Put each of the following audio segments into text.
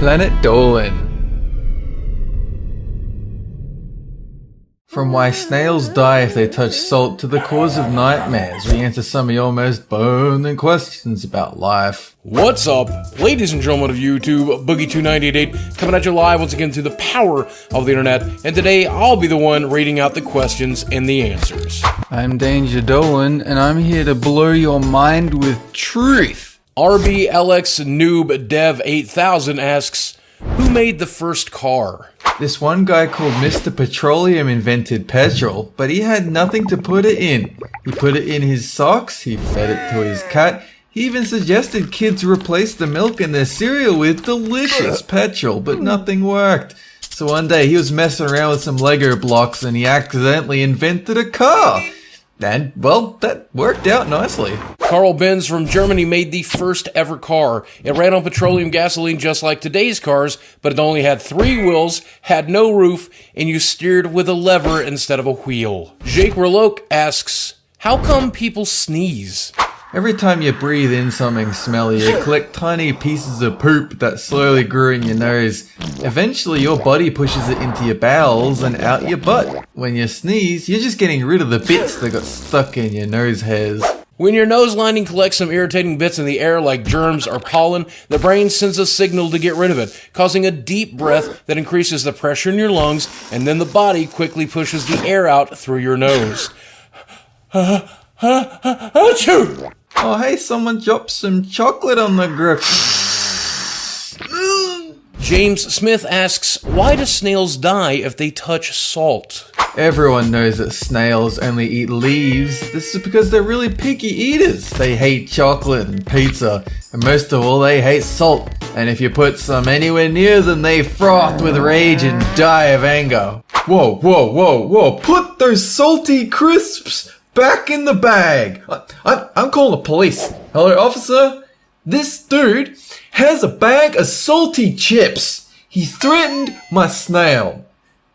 Planet Dolan. From why snails die if they touch salt to the cause of nightmares, we answer some of your most burning questions about life. What's up, ladies and gentlemen of YouTube? Boogie2988 coming at you live once again through the power of the internet, and today I'll be the one reading out the questions and the answers. I'm Danger Dolan, and I'm here to blow your mind with truth. RBLX Noob Dev 8000 asks, who made the first car? This one guy called Mr. Petroleum invented petrol, but he had nothing to put it in. He put it in his socks, he fed it to his cat, he even suggested kids replace the milk in their cereal with delicious petrol, but nothing worked. So one day he was messing around with some Lego blocks and he accidentally invented a car. And, well, that worked out nicely. Carl Benz from Germany made the first ever car. It ran on petroleum gasoline just like today's cars, but it only had 3 wheels, had no roof, and you steered with a lever instead of a wheel. Jake Reloque asks, how come people sneeze? Every time you breathe in something smelly, you collect tiny pieces of poop that slowly grew in your nose. Eventually, your body pushes it into your bowels and out your butt. When you sneeze, you're just getting rid of the bits that got stuck in your nose hairs. When your nose lining collects some irritating bits in the air like germs or pollen, the brain sends a signal to get rid of it, causing a deep breath that increases the pressure in your lungs, and then the body quickly pushes the air out through your nose. Achoo! Oh hey, someone dropped some chocolate on the ground. James Smith asks, why do snails die if they touch salt? Everyone knows that snails only eat leaves. This is because they're really picky eaters. They hate chocolate and pizza, and most of all, they hate salt. And if you put some anywhere near them, they froth with rage and die of anger. Whoa, whoa, whoa, whoa, put those salty crisps back in the bag. I'm calling the police. Hello, officer? This dude has a bag of salty chips. He threatened my snail.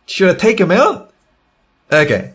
Should I take him out? Okay.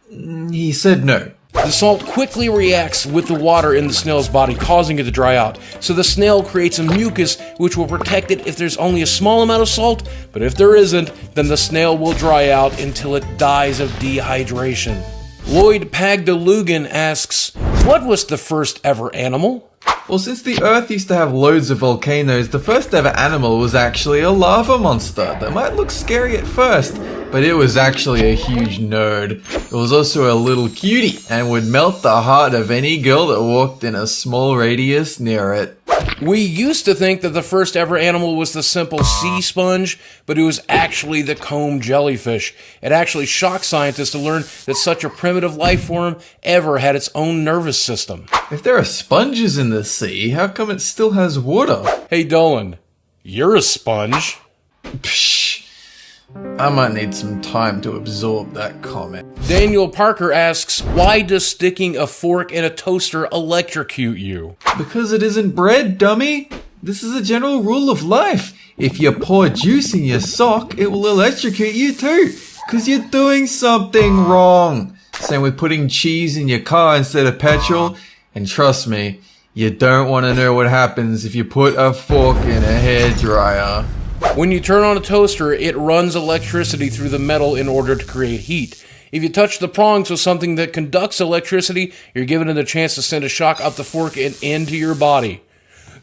He said no. The salt quickly reacts with the water in the snail's body, causing it to dry out. So the snail creates a mucus which will protect it if there's only a small amount of salt, but if there isn't, then the snail will dry out until it dies of dehydration. Lloyd Pagdalugan asks, what was the first ever animal? Well, since the Earth used to have loads of volcanoes, the first ever animal was actually a lava monster that might look scary at first, but it was actually a huge nerd. It was also a little cutie and would melt the heart of any girl that walked in a small radius near it. We used to think that the first ever animal was the simple sea sponge, but it was actually the comb jellyfish. It actually shocked scientists to learn that such a primitive life form ever had its own nervous system. If there are sponges in the sea, how come it still has water? Hey Dolan, you're a sponge. Psh, I might need some time to absorb that comment. Daniel Parker asks, why does sticking a fork in a toaster electrocute you? Because it isn't bread, dummy. This is a general rule of life. If you pour juice in your sock, it will electrocute you too, because you're doing something wrong. Same with putting cheese in your car instead of petrol. And trust me, you don't want to know what happens if you put a fork in a hairdryer. When you turn on a toaster, it runs electricity through the metal in order to create heat. If you touch the prongs with something that conducts electricity, you're given it a chance to send a shock up the fork and into your body.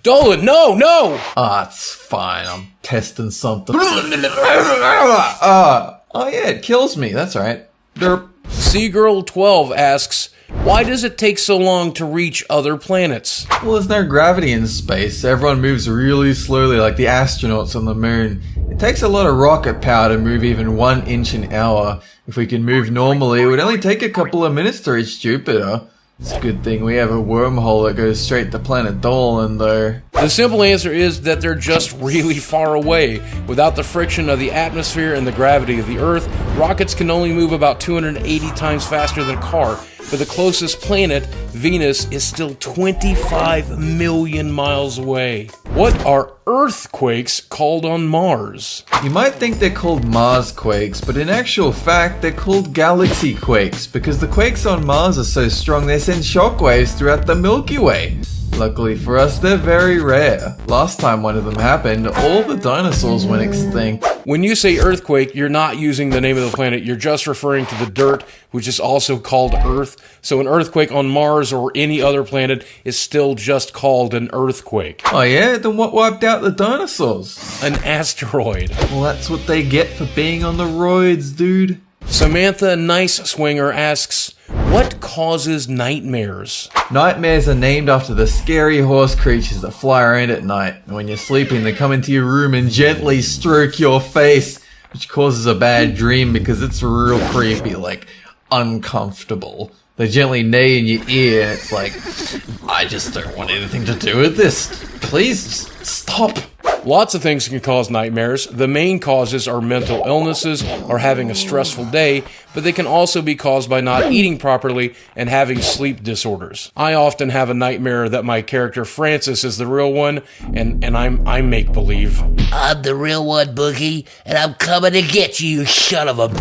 Dolan, no! It's fine. I'm testing something. Oh yeah, it kills me. That's right. Derp. Seagirl12 asks, why does it take so long to reach other planets? Well, there's no gravity in space. Everyone moves really slowly like the astronauts on the moon. It takes a lot of rocket power to move even 1 inch an hour. If we could move normally, it would only take a couple of minutes to reach Jupiter. It's a good thing we have a wormhole that goes straight to planet Dolan, though. The simple answer is that they're just really far away. Without the friction of the atmosphere and the gravity of the Earth, rockets can only move about 280 times faster than a car. But the closest planet, Venus, is still 25 million miles away. What are earthquakes called on Mars? You might think they're called Mars quakes, but in actual fact, they're called galaxy quakes because the quakes on Mars are so strong they send shockwaves throughout the Milky Way. Luckily for us, they're very rare. Last time one of them happened, all the dinosaurs went extinct. When you say earthquake, you're not using the name of the planet, you're just referring to the dirt, which is also called Earth. So an earthquake on Mars or any other planet is still just called an earthquake. Oh yeah? Then what wiped out the dinosaurs? An asteroid. Well, that's what they get for being on the roids, dude. Samantha Nice Swinger asks, what causes nightmares? Nightmares are named after the scary horse creatures that fly around at night. And when you're sleeping, they come into your room and gently stroke your face, which causes a bad dream because it's real creepy, like uncomfortable. They gently neigh in your ear and it's like, I just don't want anything to do with this. Please, just stop. Lots of things can cause nightmares. The main causes are mental illnesses or having a stressful day, but they can also be caused by not eating properly and having sleep disorders. I often have a nightmare that my character Francis is the real one, and I'm make-believe. I'm the real one, Boogie, and I'm coming to get you, you son of a b****.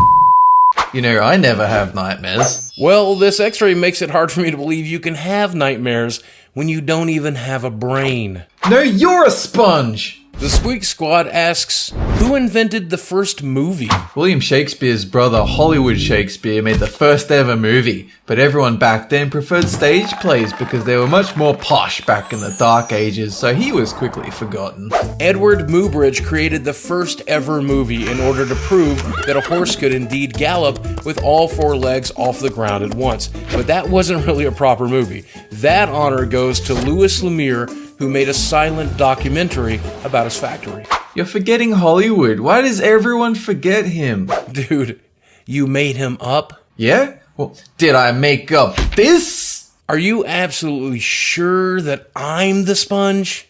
You know, I never have nightmares. Well, this x-ray makes it hard for me to believe you can have nightmares when you don't even have a brain. No, you're a sponge! The Squeak Squad asks, who invented the first movie? William Shakespeare's brother Hollywood Shakespeare made the first ever movie, but everyone back then preferred stage plays because they were much more posh back in the Dark Ages, so he was quickly forgotten. Edward Muybridge created the first ever movie in order to prove that a horse could indeed gallop with all four legs off the ground at once, but that wasn't really a proper movie. That honor goes to Louis Lumiere, who made a silent documentary about his factory. You're forgetting Hollywood. Why does everyone forget him? Dude, you made him up? Yeah? Well, did I make up this? Are you absolutely sure that I'm the sponge?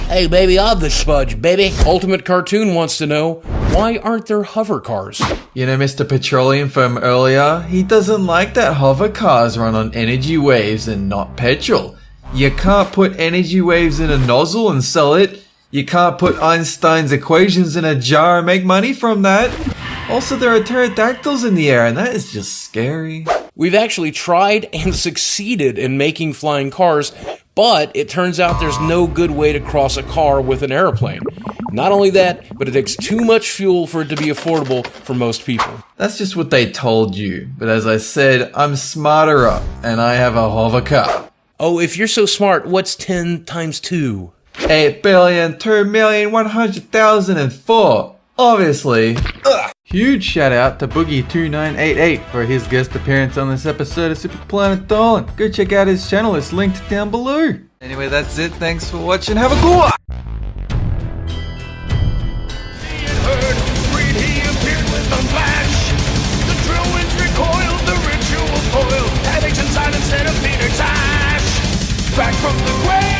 Hey, baby, I'm the sponge, baby. Ultimate Cartoon wants to know, why aren't there hover cars? You know Mr. Petroleum from earlier? He doesn't like that hover cars run on energy waves and not petrol. You can't put energy waves in a nozzle and sell it. You can't put Einstein's equations in a jar and make money from that. Also, there are pterodactyls in the air, and that is just scary. We've actually tried and succeeded in making flying cars, but it turns out there's no good way to cross a car with an airplane. Not only that, but it takes too much fuel for it to be affordable for most people. That's just what they told you. But as I said, I'm smarter up, and I have a hover car. Oh, if you're so smart, what's 10 times 2? 8,2,100,004. Obviously. Ugh. Huge shout out to Boogie2988 for his guest appearance on this episode of Super Planet Dolan. Go check out his channel, it's linked down below. Anyway, that's it. Thanks for watching. Have a good one. Back from the grave.